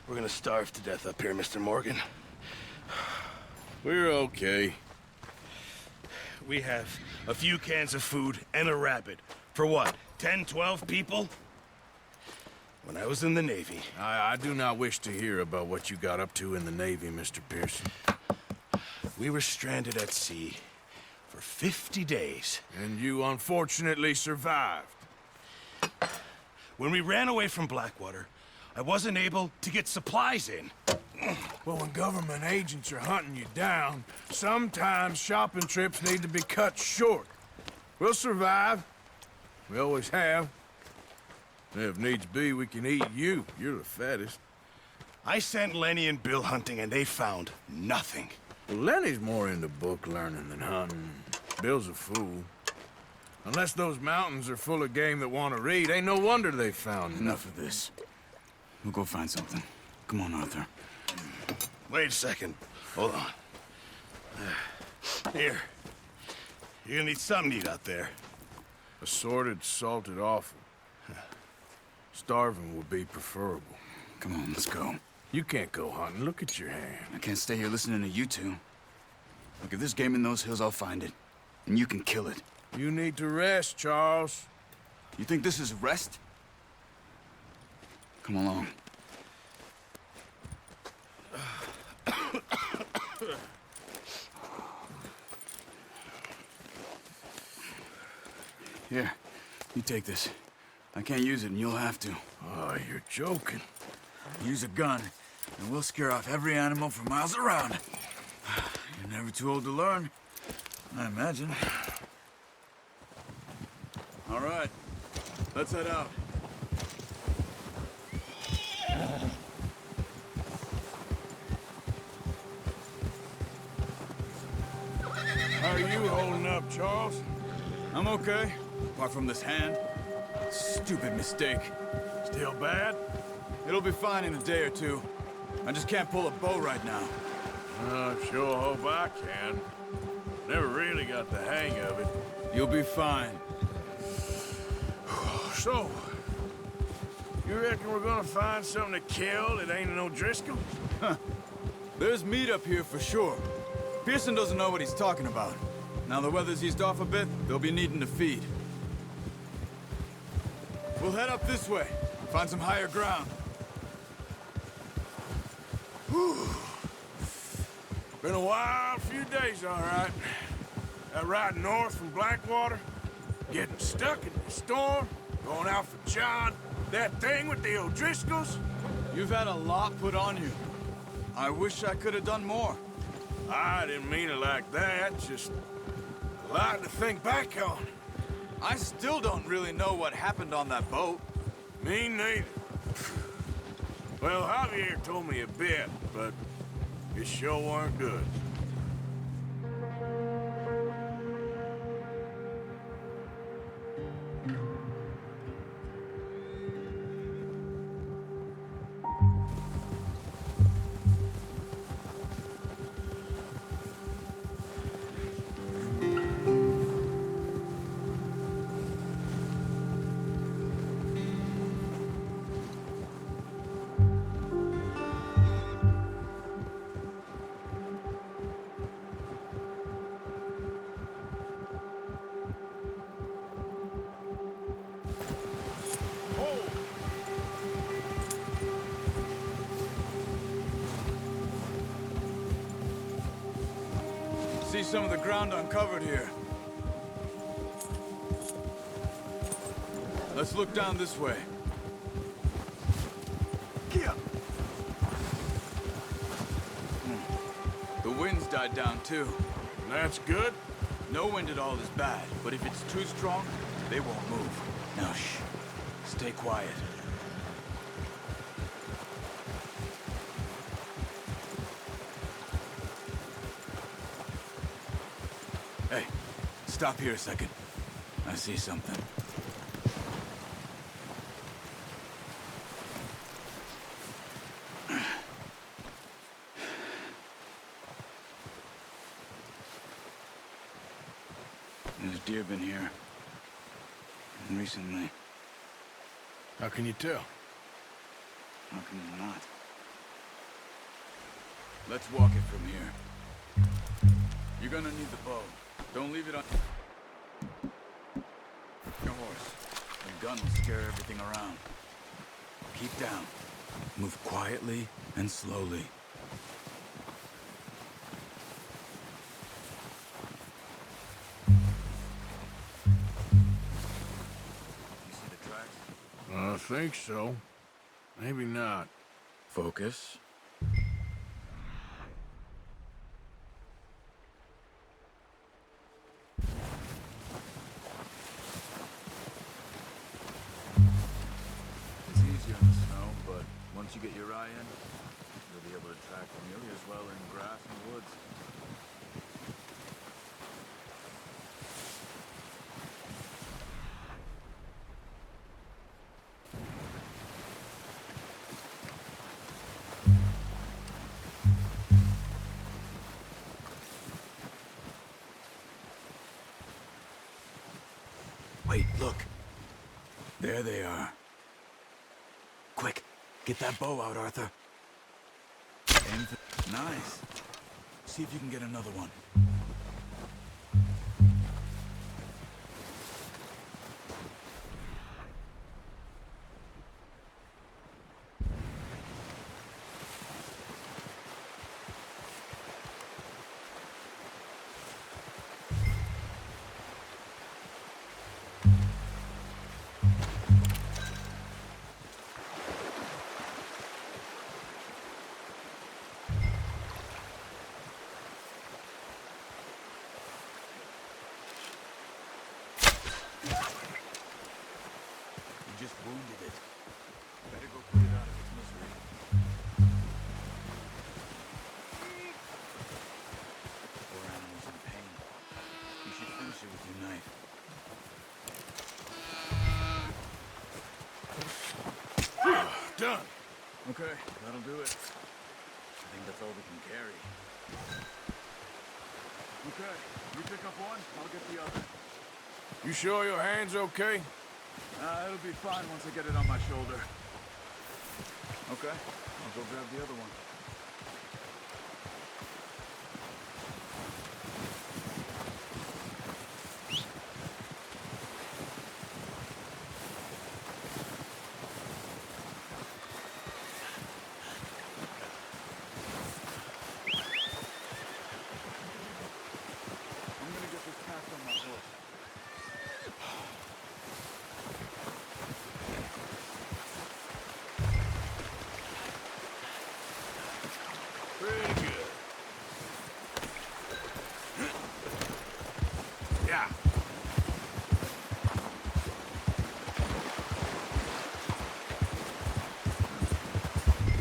We're gonna starve to death up here, Mr. Morgan. We're okay. We have a few cans of food and a rabbit. For what, 10, 12 people? When I was in the Navy... I do not wish to hear about what you got up to in the Navy, Mr. Pearson. We were stranded at sea for 50 days. And you unfortunately survived. When we ran away from Blackwater, I wasn't able to get supplies in. Well, when government agents are hunting you down, sometimes shopping trips need to be cut short. We'll survive. We always have. If needs be, we can eat you. You're the fattest. I sent Lenny and Bill hunting, and they found nothing. Well, Lenny's more into book learning than hunting. Bill's a fool. Unless those mountains are full of game that want to read, ain't no wonder they found Enough of this. We'll go find something. Come on, Arthur. Wait a second. Hold on. Here. You're gonna need something to eat out there. Assorted, salted offal. Starving would be preferable. Come on, let's go. You can't go hunting. Look at your hand. I can't stay here listening to you two. Look, if there's game in those hills, I'll find it. And you can kill it. You need to rest, Charles. You think this is rest? Come along. Here, you take this. I can't use it, and you'll have to. Oh, you're joking. Use a gun, and we'll scare off every animal for miles around. You're never too old to learn, I imagine. All right, let's head out. How are you holding up, Charles? I'm okay, apart from this hand. Stupid mistake. Still bad? It'll be fine in a day or two. I just can't pull a bow right now. I sure hope I can. Never really got the hang of it. You'll be fine. So, you reckon we're gonna find something to kill that ain't no Driscoll? There's meat up here for sure. Pearson doesn't know what he's talking about. Now the weather's eased off a bit, they'll be needing to feed. We'll head up this way, find some higher ground. Whew. Been a wild few days, all right. That ride north from Blackwater, getting stuck in the storm, going out for John, that thing with the O'Driscolls. You've had a lot put on you. I wish I could have done more. I didn't mean it like that, just a lot to think back on. I still don't really know what happened on that boat. Me neither. Well, Javier told me a bit, but it sure weren't good. See some of the ground uncovered here. Let's look down this way. The wind's died down too. That's good. No wind at all is bad, but if it's too strong, they won't move. Now shh. Stay quiet. Hey, stop here a second. I see something. There's deer been here. Recently. How can you tell? How can you not? Let's walk it from here. You're gonna need the bow. Don't leave it on your horse. The gun will scare everything around. Keep down. Move quietly and slowly. You see the tracks? I think so. Maybe not. Focus. It's easier in the snow, but once you get your eye in, you'll be able to track them nearly as well in grass and woods. Wait, look. There they are. Quick, get that bow out, Arthur. Aim for... Nice. See if you can get another one. You just wounded it. Better go put it out of its misery. Poor animal's in pain. You should finish it with your knife. Done. Okay, that'll do it. I think that's all we can carry. Okay, you pick up one, I'll get the other. You sure your hand's okay? It'll be fine once I get it on my shoulder. Okay, I'll go grab the other one. I'm gonna get this packed on my horse. Pretty good. Yeah.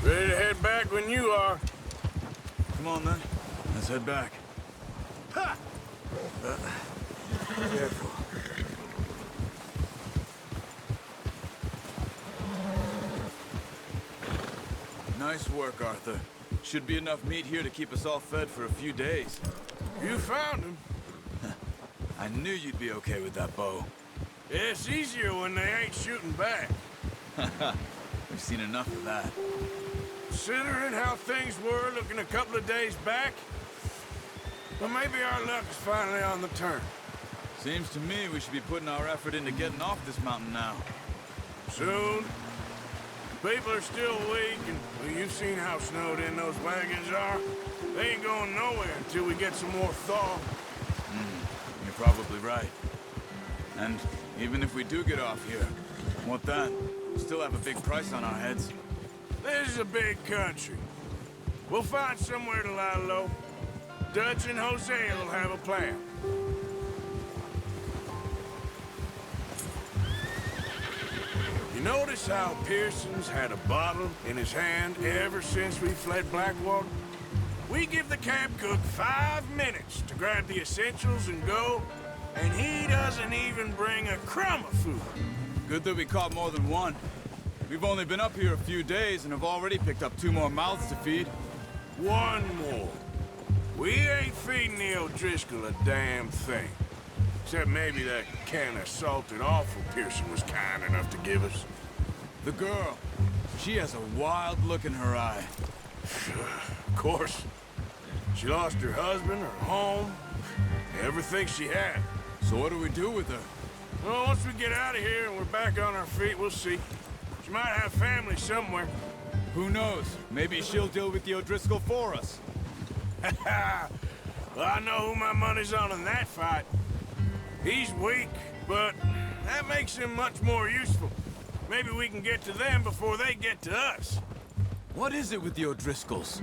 Ready to head back when you are. Come on then, let's head back. Ha! Careful. Nice work, Arthur. Should be enough meat here to keep us all fed for a few days. You found him. I knew you'd be okay with that bow. It's easier when they ain't shooting back. We've seen enough of that. Considering how things were looking a couple of days back, well, maybe our luck is finally on the turn. Seems to me we should be putting our effort into getting off this mountain now. Soon. People are still weak, and well, you've seen how snowed in those wagons are. They ain't going nowhere until we get some more thaw. You're probably right. And even if we do get off here, what then? We still have a big price on our heads. This is a big country. We'll find somewhere to lie low. Dutch and Hosea will have a plan. You notice how Pearson's had a bottle in his hand ever since we fled Blackwater? We give the camp cook 5 minutes to grab the essentials and go, and he doesn't even bring a crumb of food. Good that we caught more than one. We've only been up here a few days and have already picked up 2 more mouths to feed. One more. We ain't feeding the O'Driscoll a damn thing. Except maybe that can of salted offal Pearson was kind enough to give us. The girl. She has a wild look in her eye. Of course. She lost her husband, her home, everything she had. So what do we do with her? Well, once we get out of here and we're back on our feet, we'll see. She might have family somewhere. Who knows? Maybe she'll deal with the O'Driscoll for us. Well, I know who my money's on in that fight. He's weak, but that makes him much more useful. Maybe we can get to them before they get to us. What is it with the O'Driscolls?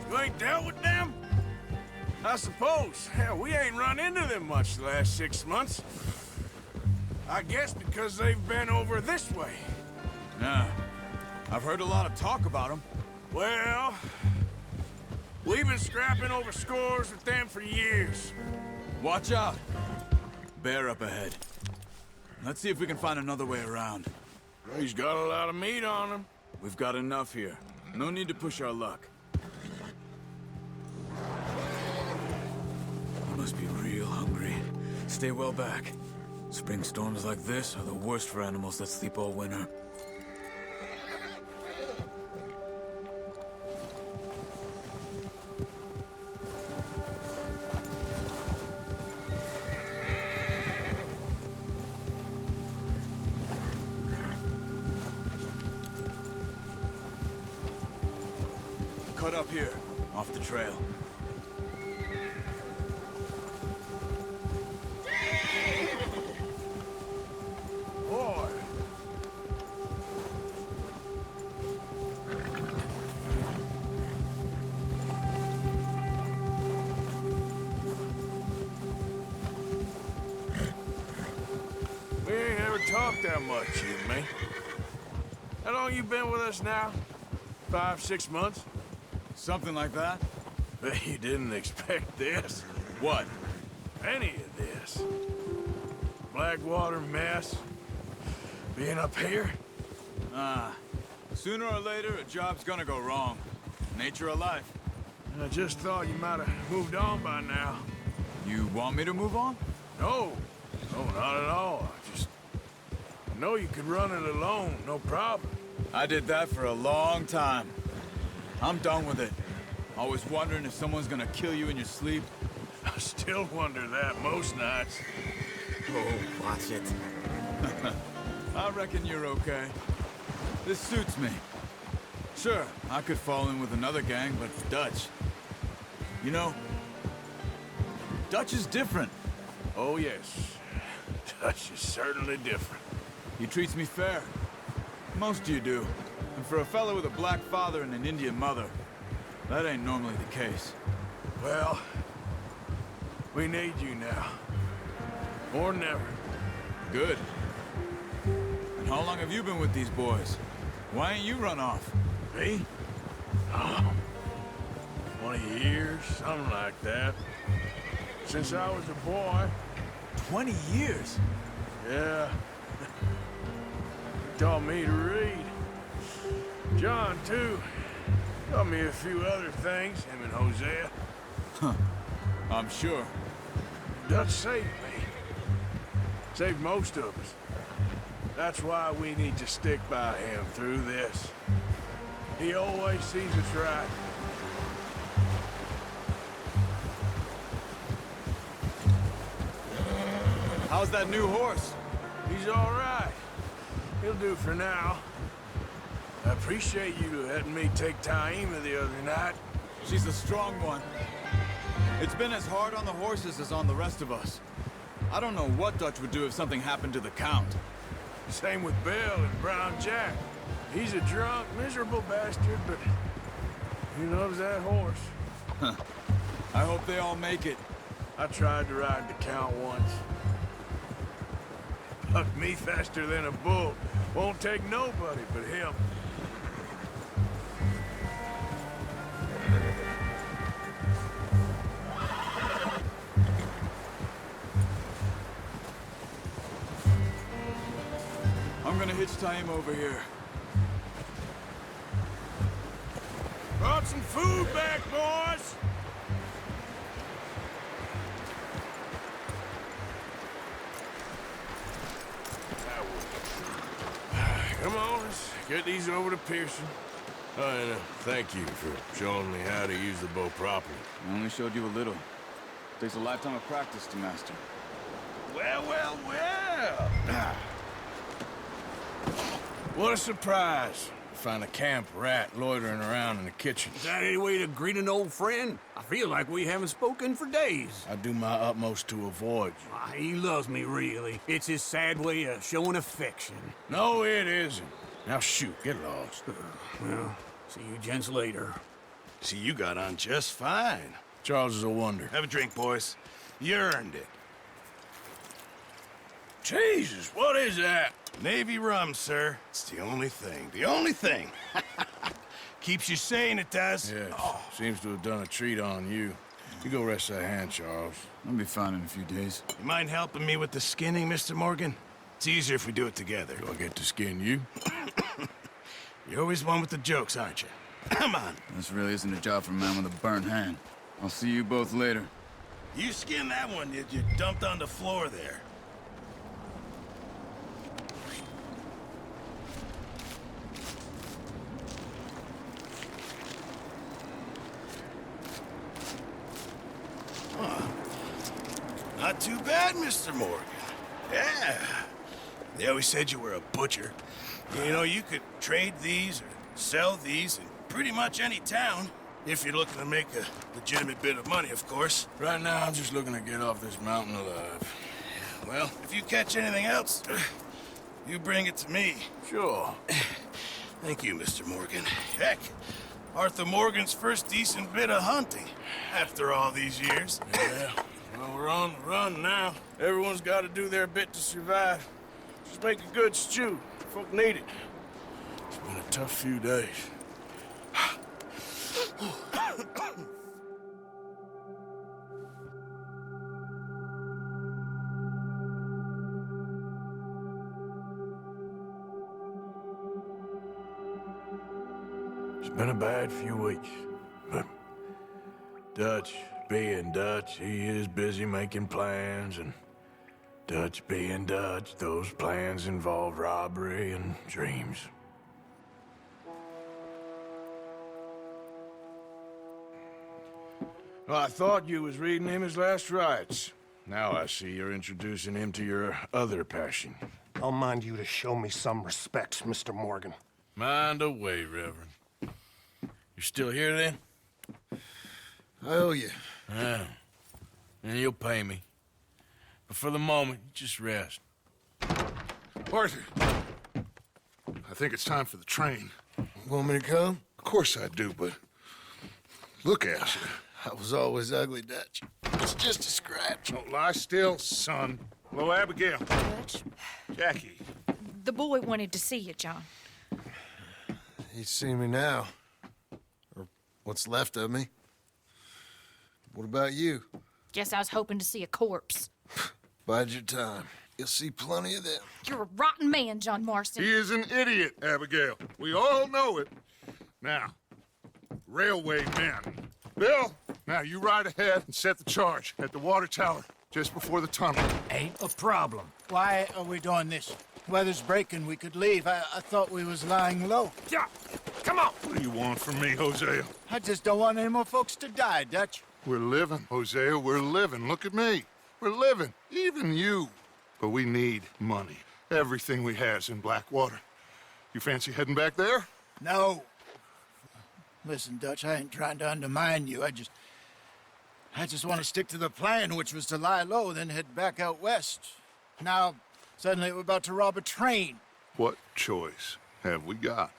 You ain't dealt with them? I suppose. Hell, we ain't run into them much the last 6 months. I guess because they've been over this way. Yeah. I've heard a lot of talk about them. Well, we've been scrapping over scores with them for years. Watch out. Bear up ahead. Let's see if we can find another way around. He's got a lot of meat on him. We've got enough here. No need to push our luck. You must be real hungry. Stay well back. Spring storms like this are the worst for animals that sleep all winter. Cut up here, off the trail. Boy. We ain't ever talked that much, you and me. How long you been with us now? 5, 6 months? Something like that? Bet you didn't expect this. What? Any of this. Blackwater mess. Being up here? Sooner or later, a job's gonna go wrong. Nature of life. I just thought you might have moved on by now. You want me to move on? No. No, not at all. I know you could run it alone, no problem. I did that for a long time. I'm done with it. Always wondering if someone's gonna kill you in your sleep. I still wonder that most nights. Oh, watch it. I reckon you're okay. This suits me. Sure, I could fall in with another gang, but Dutch. You know, Dutch is different. Oh, yes. Dutch is certainly different. He treats me fair. Most of you do. And for a fellow with a black father and an Indian mother, that ain't normally the case. Well, we need you now. More than ever. Good. And how long have you been with these boys? Why ain't you run off? Me? Oh, 20 years, something like that. Since I was a boy. 20 years? Yeah. Taught me to read. John, too. Taught me a few other things, him and Hosea. Huh. I'm sure. Dutch saved me. Saved most of us. That's why we need to stick by him through this. He always sees us right. How's that new horse? He's all right. He'll do for now. I appreciate you letting me take Taima the other night. She's a strong one. It's been as hard on the horses as on the rest of us. I don't know what Dutch would do if something happened to the Count. Same with Bill and Brown Jack. He's a drunk, miserable bastard, but he loves that horse. Huh. I hope they all make it. I tried to ride the Count once. Bucked me faster than a bull. Won't take nobody but him. I'm gonna hitch Taima over here. Brought some food back, boys! Come on, let's get these over to Pearson. Thank you for showing me how to use the bow properly. I only showed you a little. Takes a lifetime of practice to master. Well, well, well. What a surprise. Find a camp rat loitering around in the kitchen. Is that any way to greet an old friend? I feel like we haven't spoken for days. I do my utmost to avoid you. Ah, he loves me, really. It's his sad way of showing affection. No, it isn't. Now shoot, get lost. Well, see you gents later. See, you got on just fine. Charles is a wonder. Have a drink, boys. You earned it. Jesus, what is that? Navy rum, sir. It's the only thing. The only thing. Keeps you sane, it does. Yes, seems to have done a treat on you. You go rest that hand, Charles. I'll be fine in a few days. You mind helping me with the skinning, Mr. Morgan? It's easier if we do it together. Do I get to skin you? You're always one with the jokes, aren't you? Come on. This really isn't a job for a man with a burnt hand. I'll see you both later. You skin that one you dumped on the floor there. Not too bad, Mr. Morgan. Yeah. They always said you were a butcher. You know, you could trade these or sell these in pretty much any town. If you're looking to make a legitimate bit of money, of course. Right now, I'm just looking to get off this mountain alive. Well, if you catch anything else, you bring it to me. Sure. Thank you, Mr. Morgan. Heck, Arthur Morgan's first decent bit of hunting after all these years. Yeah. Well, we're on the run now. Everyone's got to do their bit to survive. Just make a good stew. Folk need it. It's been a tough few days. It's been a bad few weeks, but Dutch being Dutch, he is busy making plans, and Dutch being Dutch, those plans involve robbery and dreams. Well, I thought you was reading him his last rites. Now I see you're introducing him to your other passion. I'll mind you to show me some respect, Mr. Morgan. Mind away, Reverend. You still here, then? I owe you. Yeah. And you'll pay me. But for the moment, just rest. Arthur, I think it's time for the train. Want me to come? Of course I do, but look at you. I was always ugly, Dutch. It's just a scratch. Don't lie still, son. Hello, Abigail. Dutch, Jackie. the boy wanted to see you, John. He's seen me now. Or what's left of me. What about you? Guess I was hoping to see a corpse. Bide your time. You'll see plenty of them. You're a rotten man, John Marston. He is an idiot, Abigail. We all know it. Now, railway men. Bill, now you ride ahead and set the charge at the water tower just before the tunnel. Ain't a problem. Why are we doing this? Weather's breaking. We could leave. I thought we was lying low. Yeah, come on. What do you want from me, Hosea? I just don't want any more folks to die, Dutch. We're living, Hosea. We're living. Look at me. We're living. Even you. But we need money. Everything we has in Blackwater. You fancy heading back there? No. Listen, Dutch, I ain't trying to undermine you. I just want to stick to the plan, which was to lie low, then head back out west. Now, suddenly we're about to rob a train. What choice have we got?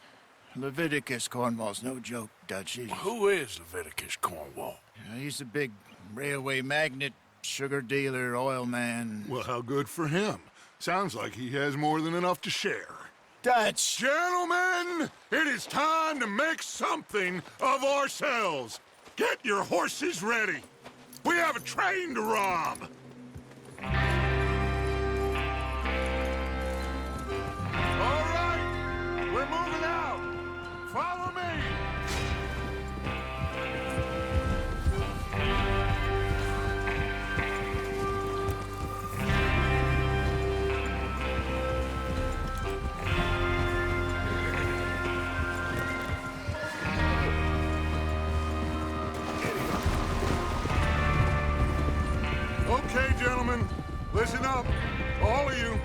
Leviticus Cornwall's no joke, Dutch. Who is Leviticus Cornwall? He's a big railway magnate, sugar dealer, oil man. Well, how good for him. Sounds like he has more than enough to share. Dutch! Gentlemen, it is time to make something of ourselves. Get your horses ready. We have a train to rob. All right, we're moving out. Follow me. Listen up, all of you.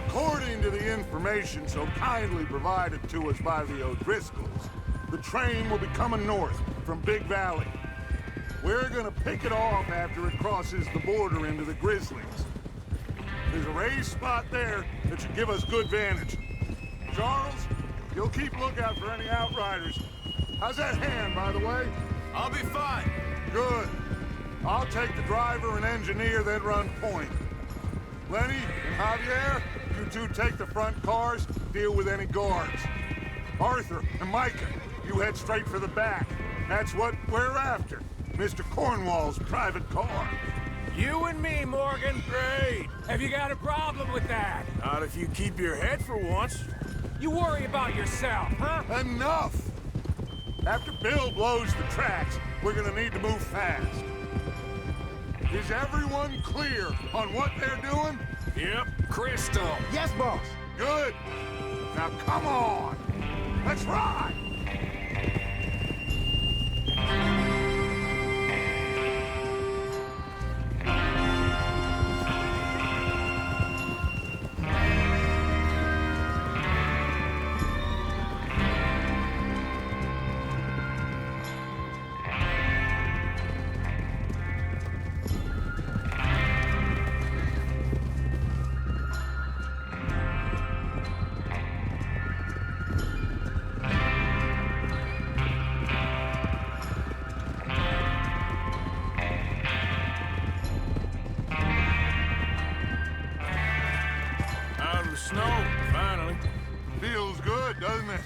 According to the information so kindly provided to us by the O'Driscolls, the train will be coming north from Big Valley. We're gonna pick it off after it crosses the border into the Grizzlies. There's a raised spot there that should give us good vantage. Charles, you'll keep lookout for any outriders. How's that hand, by the way? I'll be fine. Good. I'll take the driver and engineer, then run point. Lenny and Javier, you two take the front cars, deal with any guards. Arthur and Micah, you head straight for the back. That's what we're after. Mr. Cornwall's private car. You and me, Morgan. Great. Have you got a problem with that? Not if you keep your head for once. You worry about yourself, huh? Enough! After Bill blows the tracks, we're gonna need to move fast. Is everyone clear on what they're doing? Yep. Crystal. Yes, boss. Good. Now come on. Let's ride. Snow, finally. Feels good, doesn't it?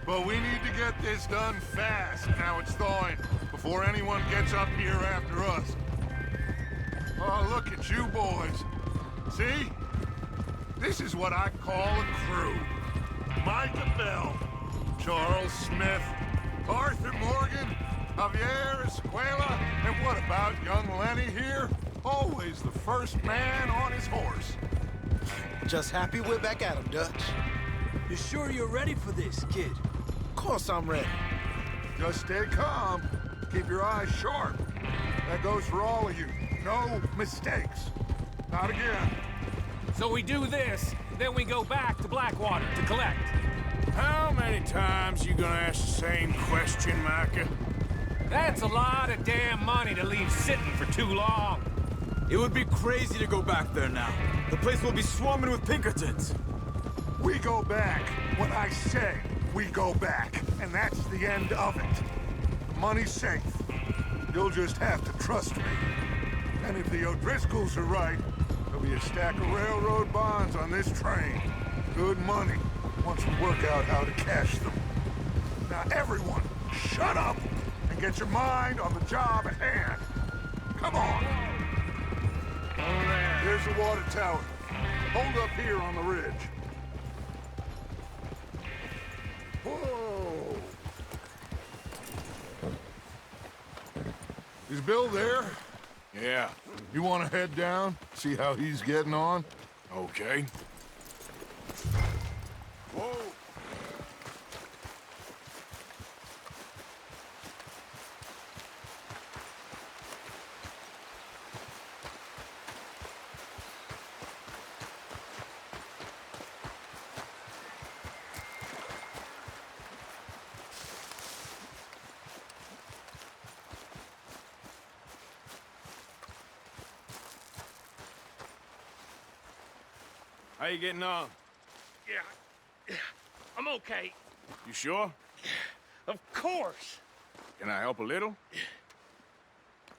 But we need to get this done fast, now it's thawing, before anyone gets up here after us. Oh, look at you boys. See? This is what I call a crew. Micah Bell, Charles Smith, Arthur Morgan, Javier Escuela, and what about young Lenny here? Always the first man on his horse. Just happy we're back at him, Dutch. You sure you're ready for this, kid? Of course I'm ready. Just stay calm. Keep your eyes sharp. That goes for all of you. No mistakes. Not again. So we do this, then we go back to Blackwater to collect. How many times you gonna ask the same question, Micah? That's a lot of damn money to leave sitting for too long. It would be crazy to go back there now. The place will be swarming with Pinkertons. We go back when I say we go back, and that's the end of it. The money's safe. You'll just have to trust me. And if the O'Driscolls are right, there'll be a stack of railroad bonds on this train. Good money, once we work out how to cash them. Now everyone, shut up and get your mind on the job at hand. Come on. There's the water tower. Hold up here on the ridge. Whoa! Is Bill there? Yeah. You want to head down, see how he's getting on? Okay. Whoa! How you getting on? Yeah, I'm okay. You sure? Of course. Can I help a little?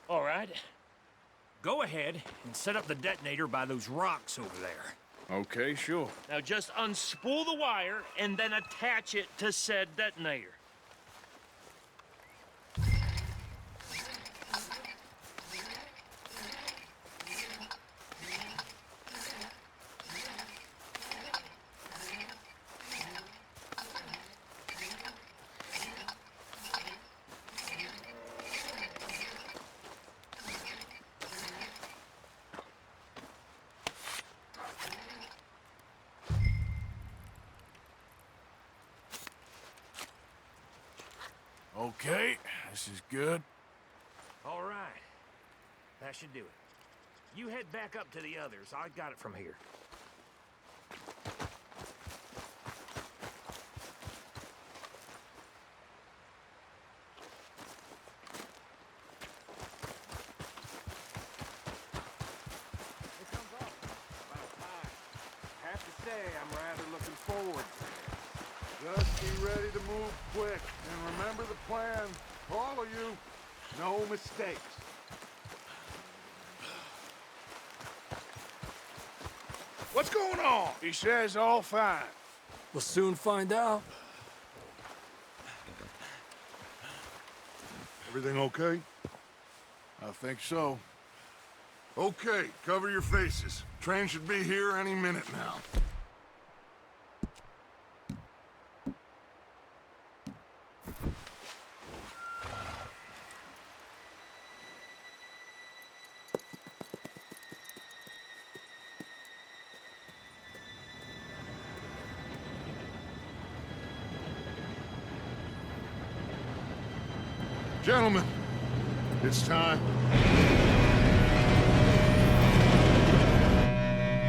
All right. Go ahead and set up the detonator by those rocks over there. Okay, sure. Now just unspool the wire and then attach it to said detonator. Okay, this is good. All right. That should do it. You head back up to the others. I got it from here. I'm rather looking forward to it. Just be ready to move quick, and remember the plan. All of you, no mistakes. What's going on? He says all fine. We'll soon find out. Everything okay? I think so. Okay, cover your faces. Train should be here any minute now. Gentlemen, it's time.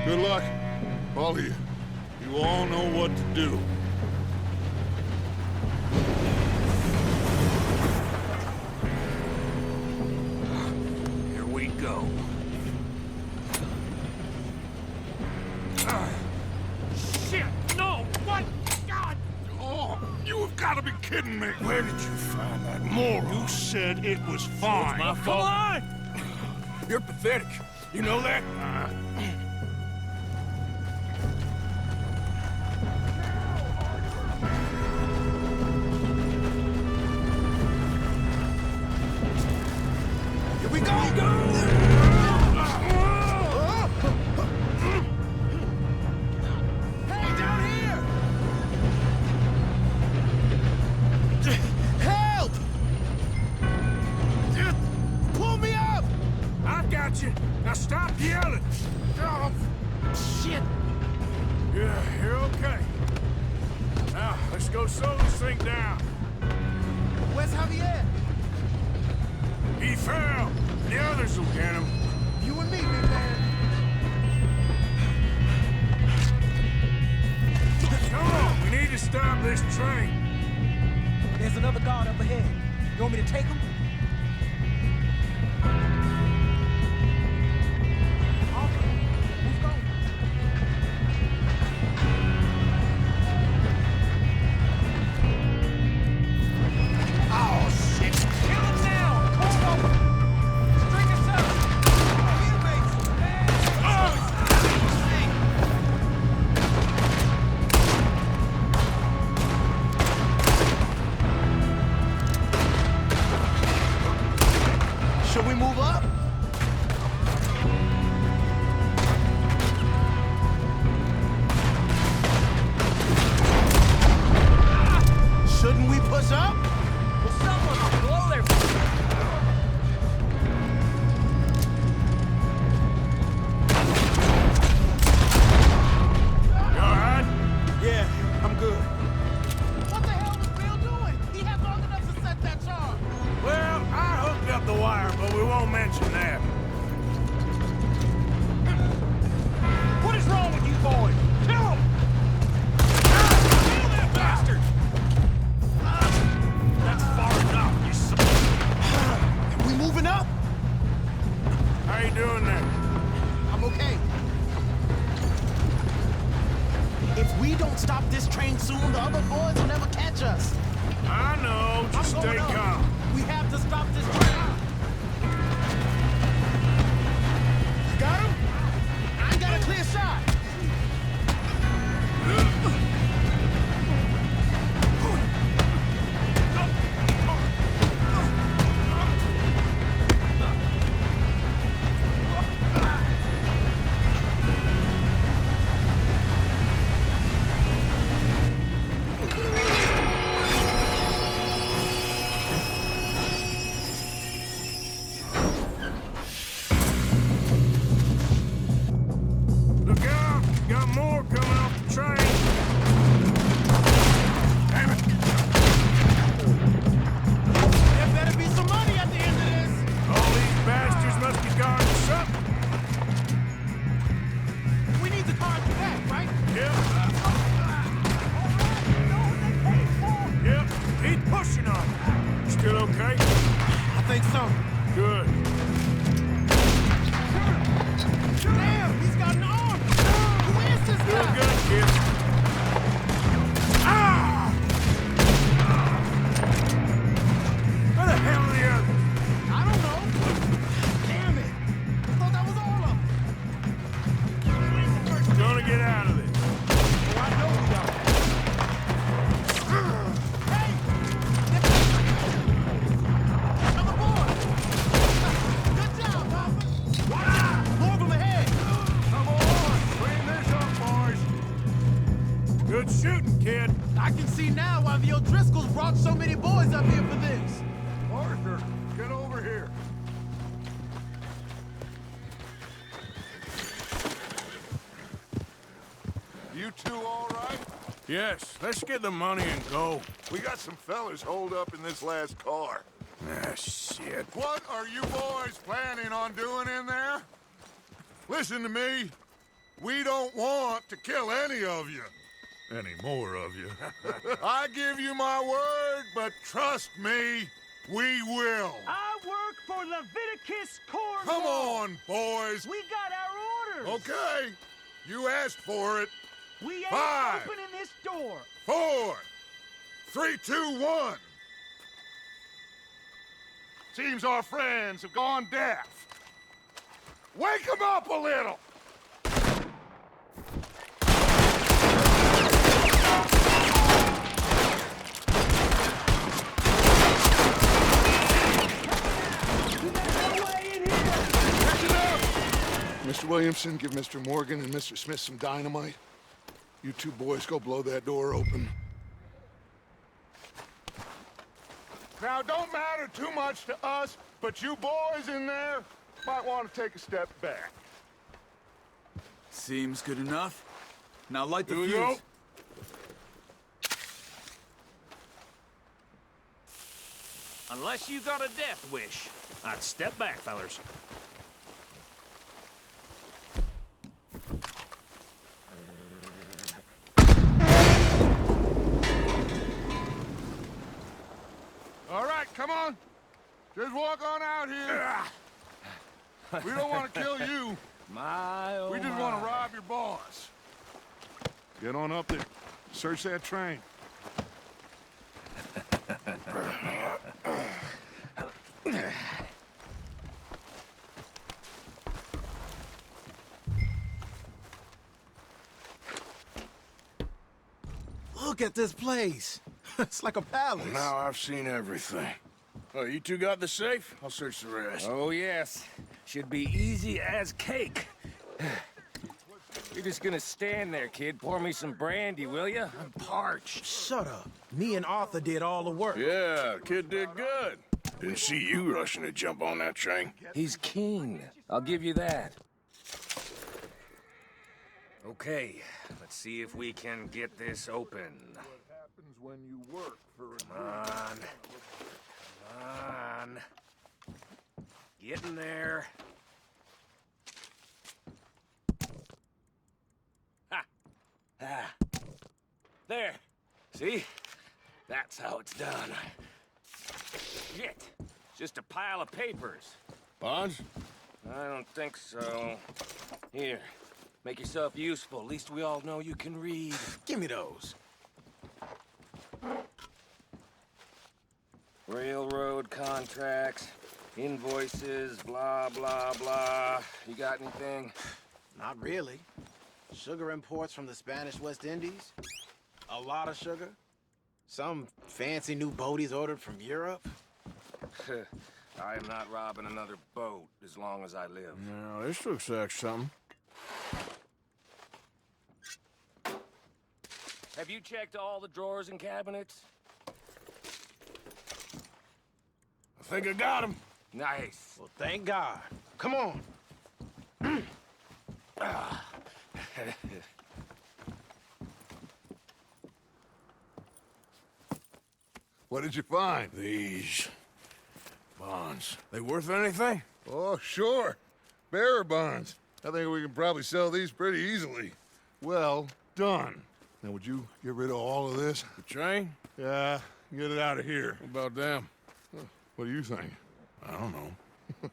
Good luck, all of you. You all know what to do. Here we go. Shit! No! What? God! Oh, you have got to be kidding me. Where did you find that moron? You said it was fine. My fault. Come on! You're pathetic. You know that? Here we go! Hey, down here! Help! Pull me up! I got you. Now stop yelling. Oh, shit. Yeah, you're okay. Now, let's go slow this thing down. Where's Javier? He fell. The others will get him. You and me, big man. Come on, we need to stop this train. There's another guard up ahead. You want me to take him? Should we move up? Shouldn't we push up? Well, someone will blow their... You alright? Yeah, I'm good. What the hell was Bill doing? He had long enough to set that charge. Well, I hooked up the wire, but we won't mention that. What is wrong with you boys? Kill him! Kill that bastard! That's far enough, you son. We moving up? How you doing there? I'm okay. If we don't stop this train soon, the other boys will never catch us. I know. Just I'm stay going up. calm. We have to stop this train. brought so many boys up here for this. Arthur, get over here. You two all right? Yes, let's get the money and go. We got some fellas holed up in this last car. Ah, shit. What are you boys planning on doing in there? Listen to me. We don't want to kill any of you. Any more of you. I give you my word, but trust me, we will. I work for Leviticus Cornwall. Come on, boys. We got our orders. Okay. You asked for it. We ain't 5, opening this door. 4, 3, 2, 1. Seems our friends have gone deaf. Wake them up a little! Mr. Williamson, give Mr. Morgan and Mr. Smith some dynamite. You two boys go blow that door open. Now, it don't matter too much to us, but you boys in there might want to take a step back. Seems good enough. Now light the Here we fuse. go. Unless you got a death wish, I'd step back, fellers. All right, come on. Just walk on out here. We don't want to kill you. My, oh We just want to rob your boss. Get on up there. Search that train. Look at this place. It's like a palace. Now I've seen everything. Oh, you two got the safe? I'll search the rest. Oh, yes. Should be easy as cake. You're just gonna stand there, kid. Pour me some brandy, will you? I'm parched. Shut up. Me and Arthur did all the work. Yeah, kid did good. Didn't see you rushing to jump on that train. He's keen. I'll give you that. Okay, let's see if we can get this open. What happens when you work for a Come on. Get in there. Ha! Ah. There. See? That's how it's done. Shit. Just a pile of papers. Bonds? I don't think so. Here. Make yourself useful. At least we all know you can read. Give me those. Railroad contracts, invoices, blah, blah, blah. You got anything? Not really. Sugar imports from the Spanish West Indies. A lot of sugar. Some fancy new boat he's ordered from Europe. I am not robbing another boat as long as I live. Now, this looks like something. Have you checked all the drawers and cabinets? I think I got him. Nice. Well, thank God. Come on. What did you find? These bonds. They worth anything? Oh, sure. Bearer bonds. I think we can probably sell these pretty easily. Well done. Now, would you get rid of all of this? The train? Yeah, get it out of here. What about them? What do you think? I don't know.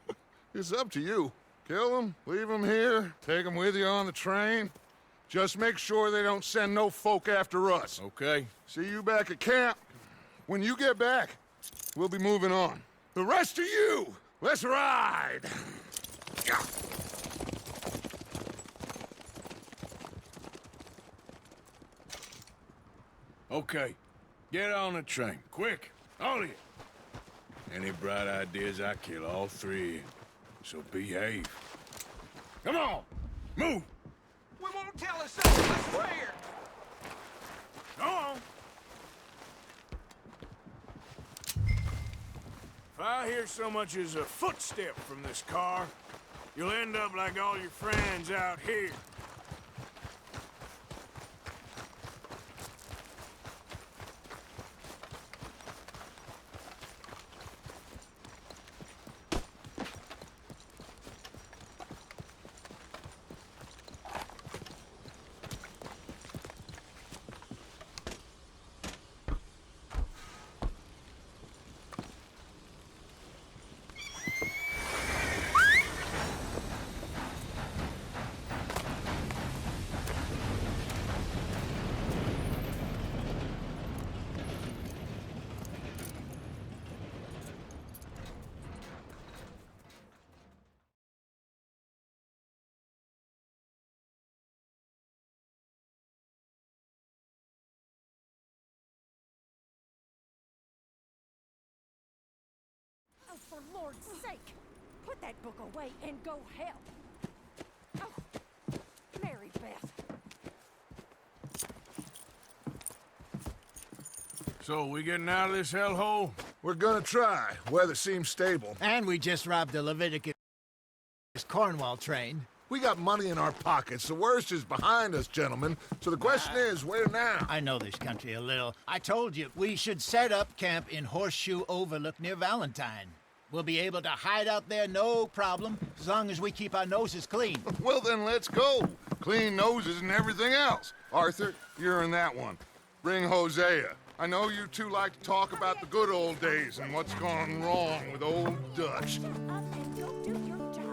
It's up to you. Kill them, leave them here, take them with you on the train. Just make sure they don't send no folk after us. Okay. See you back at camp. When you get back, we'll be moving on. The rest of you, let's ride! Okay. Get on the train. Quick. All of you. Any bright ideas, I kill all three of you. So behave. Come on! Move! We won't tell us so, I swear. Go on! I hear so much as a footstep from this car, you'll end up like all your friends out here. Oh, for Lord's sake! Put that book away and go help! Oh, Mary Beth. So, we getting out of this hellhole? We're gonna try. Weather seems stable. And we just robbed the Leviticus Cornwall train. We got money in our pockets. The worst is behind us, gentlemen. So the question is, where now? I know this country a little. I told you, we should set up camp in Horseshoe Overlook near Valentine. We'll be able to hide out there, no problem, as long as we keep our noses clean. Well, then let's go. Clean noses and everything else. Arthur, you're in that one. Bring Hosea. I know you two like to talk about the good old days and what's gone wrong with old Dutch. Shut up and go do your job.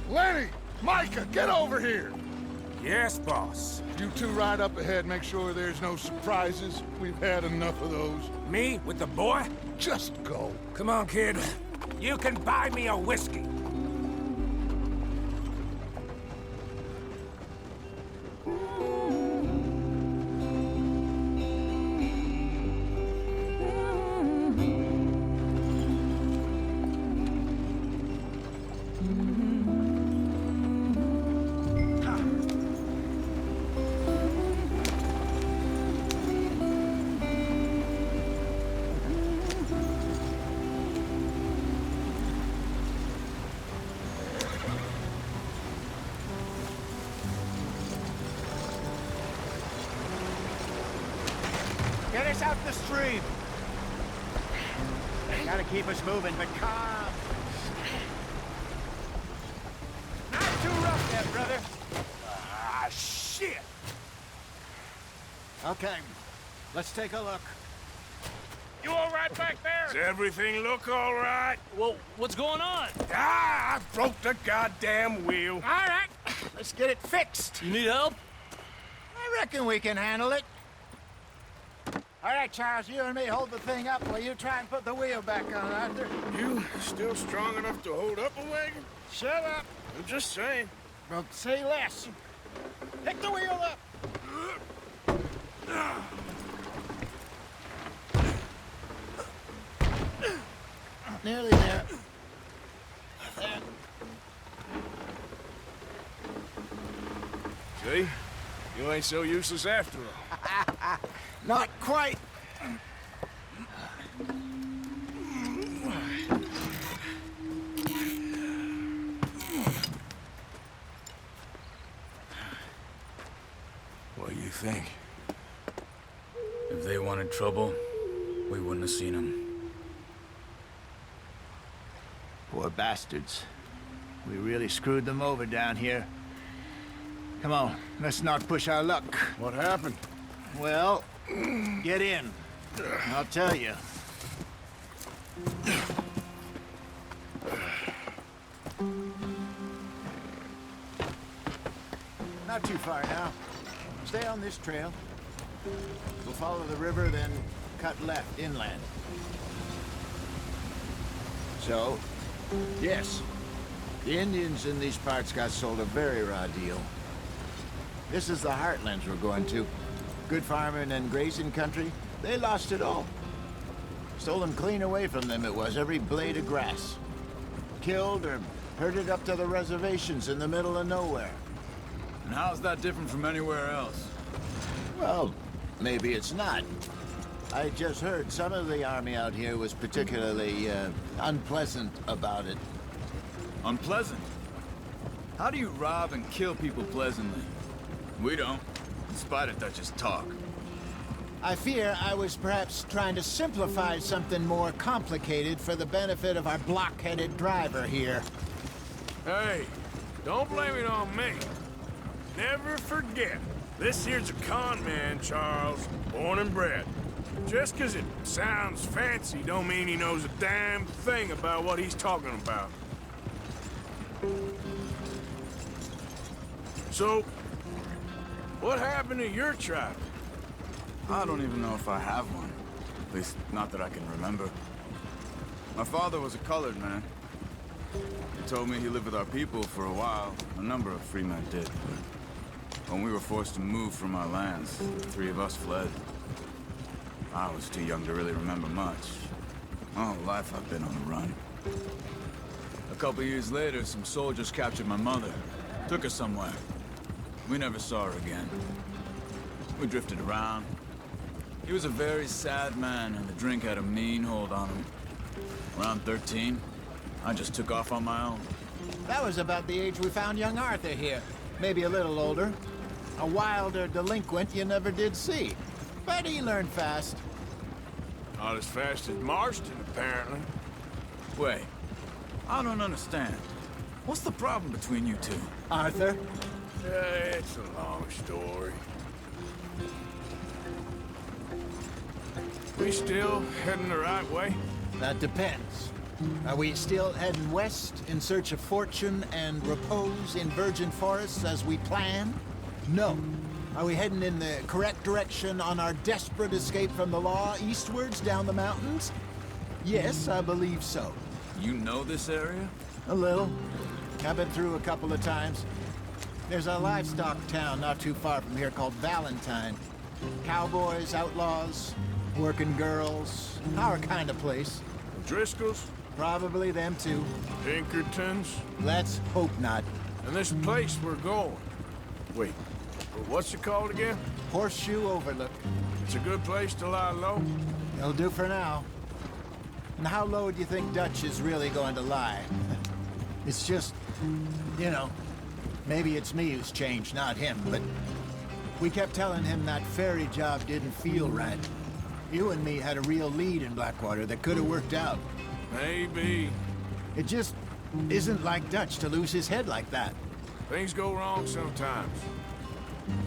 Lenny! Micah, get over here! Yes, boss. You two ride up ahead, make sure there's no surprises. We've had enough of those. Me with the boy? Just go. Come on, kid. You can buy me a whiskey. Get us out the stream. Gotta keep us moving, but calm. Not too rough there, brother. Ah, shit! Okay, let's take a look. You all right back there? Does everything look all right? Well, what's going on? Ah, I broke the goddamn wheel. All right, let's get it fixed. You need help? I reckon we can handle it. All right, Charles, you and me hold the thing up while you try and put the wheel back on, Arthur. You still strong enough to hold up a wagon? Shut up. I'm just saying. Well, say less. Pick the wheel up. Nearly there. There. See? You ain't so useless after all. Not quite. What do you think? If they wanted trouble, we wouldn't have seen him. Poor bastards. We really screwed them over down here. Come on, let's not push our luck. What happened? Well, get in. I'll tell you. Not too far now. Stay on this trail. We'll follow the river, then cut left inland. So, yes, the Indians in these parts got sold a very raw deal. This is the heartlands we're going to. Good farming and grazing country, they lost it all. Stolen clean away from them it was, every blade of grass. Killed or herded up to the reservations in the middle of nowhere. And how's that different from anywhere else? Well, maybe it's not. I just heard some of the army out here was particularly, unpleasant about it. Unpleasant? How do you rob and kill people pleasantly? We don't, in spite of Dutch's talk. I fear I was perhaps trying to simplify something more complicated for the benefit of our block-headed driver here. Hey, don't blame it on me. Never forget, this here's a con man, Charles, born and bred. Just 'cause it sounds fancy don't mean he knows a damn thing about what he's talking about. So, what happened to your tribe? I don't even know if I have one. At least, not that I can remember. My father was a colored man. He told me he lived with our people for a while. A number of free men did, but when we were forced to move from our lands, the three of us fled. I was too young to really remember much. My whole life I've been on the run. A couple years later, some soldiers captured my mother. Took her somewhere. We never saw her again. We drifted around. He was a very sad man, and the drink had a mean hold on him. Around 13, I just took off on my own. That was about the age we found young Arthur here. Maybe a little older. A wilder delinquent you never did see. But he learned fast. Not as fast as Marston, apparently. Wait, I don't understand. What's the problem between you two? Arthur? It's a long story. We still heading the right way? That depends. Are we still heading west in search of fortune and repose in virgin forests as we planned? No. Are we heading in the correct direction on our desperate escape from the law eastwards down the mountains? Yes, I believe so. You know this area? A little. I've been through a couple of times. There's a livestock town not too far from here called Valentine. Cowboys, outlaws, working girls, our kind of place. Driscolls? Probably them too. Pinkertons? Let's hope not. And this place we're going. Wait, what's it called again? Horseshoe Overlook. It's a good place to lie low? It'll do for now. And how low do you think Dutch is really going to lie? It's just, you know, maybe it's me who's changed, not him, but we kept telling him that ferry job didn't feel right. You and me had a real lead in Blackwater that could have worked out. Maybe. It just isn't like Dutch to lose his head like that. Things go wrong sometimes.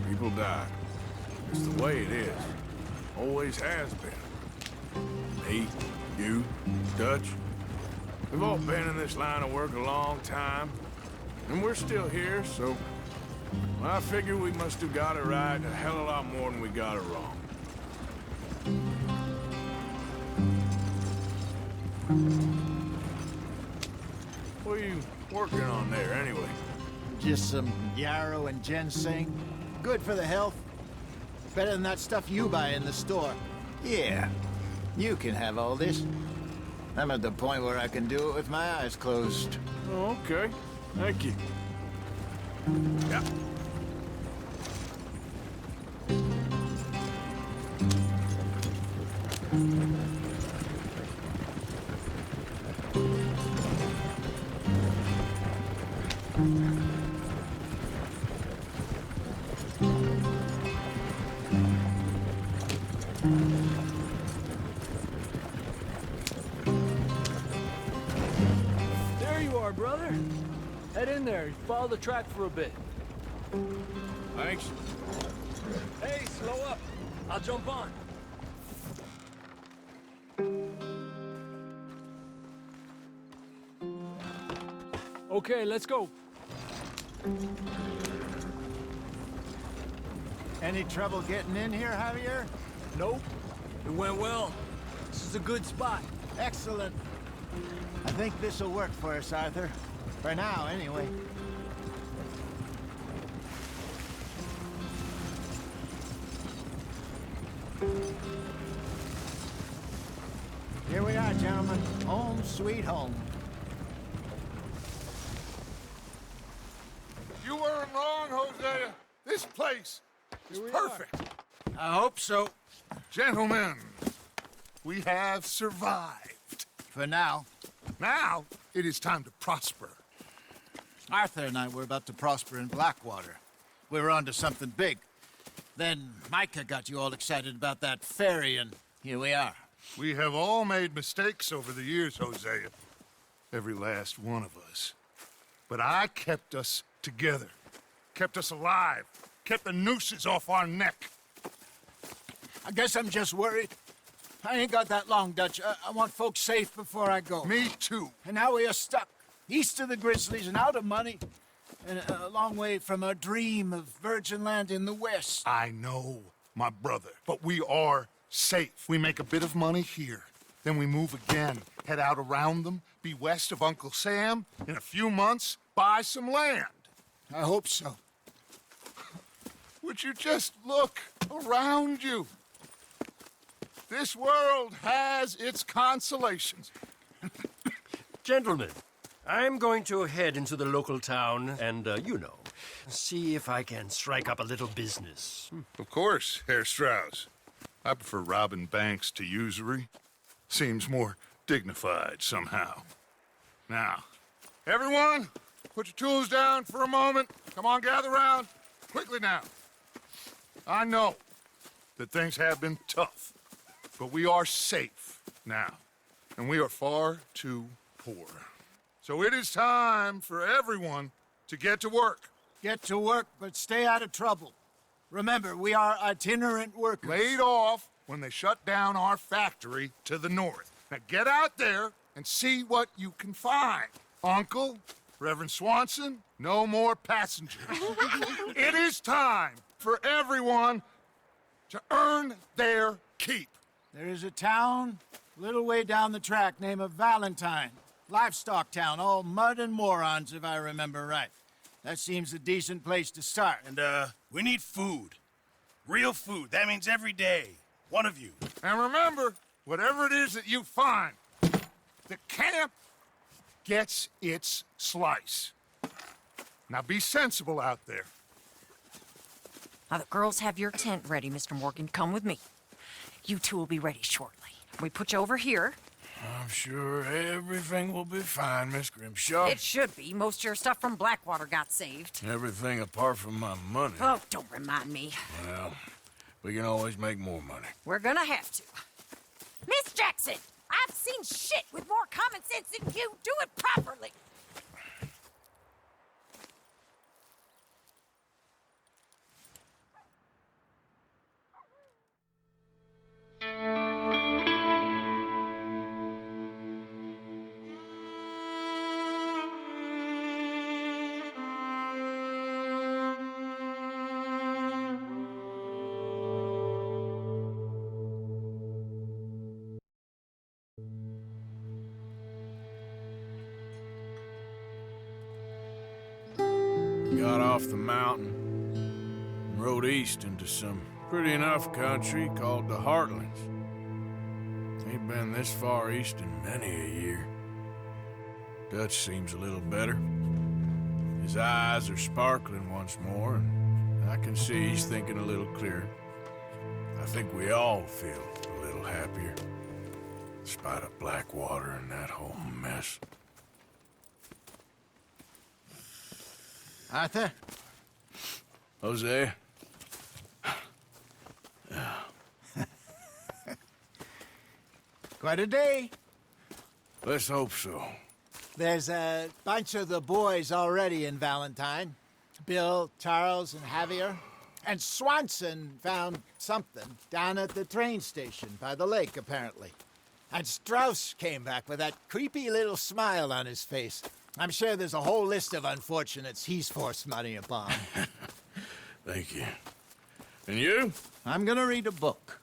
People die. It's the way it is. Always has been. Me, you, Dutch. We've all been in this line of work a long time. And we're still here, so... well, I figure we must have got it right a hell of a lot more than we got it wrong. What are you working on there, anyway? Just some yarrow and ginseng. Good for the health. Better than that stuff you buy in the store. Yeah, you can have all this. I'm at the point where I can do it with my eyes closed. Oh, okay. Thank you. Yeah. Arthur, head in there. Follow the track for a bit. Thanks. Hey, slow up. I'll jump on. Okay, let's go. Any trouble getting in here, Javier? Nope. It went well. This is a good spot. Excellent. I think this'll work for us, Arthur. For now, anyway. Here we are, gentlemen. Home sweet home. You weren't wrong, Hosea. This place is perfect. I hope so. Gentlemen, we have survived. For now. Now, it is time to prosper. Arthur and I were about to prosper in Blackwater. We were onto something big. Then Micah got you all excited about that ferry, and here we are. We have all made mistakes over the years, Hosea. Every last one of us. But I kept us together. Kept us alive. Kept the nooses off our neck. I guess I'm just worried. I ain't got that long, Dutch. I want folks safe before I go. Me too. And now we are stuck, east of the Grizzlies and out of money, and a long way from our dream of virgin land in the west. I know, my brother, but we are safe. We make a bit of money here, then we move again, head out around them, be west of Uncle Sam, in a few months, buy some land. I hope so. Would you just look around you? This world has its consolations. Gentlemen, I'm going to head into the local town and, you know, see if I can strike up a little business. Of course, Herr Strauss. I prefer robbing banks to usury. Seems more dignified somehow. Now, everyone, put your tools down for a moment. Come on, gather round. Quickly now. I know that things have been tough, but we are safe now, and we are far too poor. So it is time for everyone to get to work. Get to work, but stay out of trouble. Remember, we are itinerant workers. Laid off when they shut down our factory to the north. Now get out there and see what you can find. Uncle, Reverend Swanson, no more passengers. It is time for everyone to earn their keep. There is a town a little way down the track named Valentine. Livestock town, all mud and morons, if I remember right. That seems a decent place to start. And, we need food. Real food. That means every day. One of you. And remember, whatever it is that you find, the camp gets its slice. Now be sensible out there. Now, the girls have your tent ready, Mr. Morgan. Come with me. You two will be ready shortly. We put you over here. I'm sure everything will be fine, Miss Grimshaw. It should be. Most of your stuff from Blackwater got saved. Everything apart from my money. Oh, don't remind me. Well, we can always make more money. We're gonna have to. Miss Jackson, I've seen shit with more common sense than you. Do it properly. Got off the mountain and rode east into some pretty enough country called the Heartlands. Ain't been this far east in many a year. Dutch seems a little better. His eyes are sparkling once more, and I can see he's thinking a little clearer. I think we all feel a little happier, in spite of Blackwater and that whole mess. Arthur? Jose? Quite a day. Let's hope so. There's a bunch of the boys already in Valentine. Bill, Charles, and Javier. And Swanson found something down at the train station by the lake, apparently. And Strauss came back with that creepy little smile on his face. I'm sure there's a whole list of unfortunates he's forced money upon. Thank you. And you? I'm gonna read a book.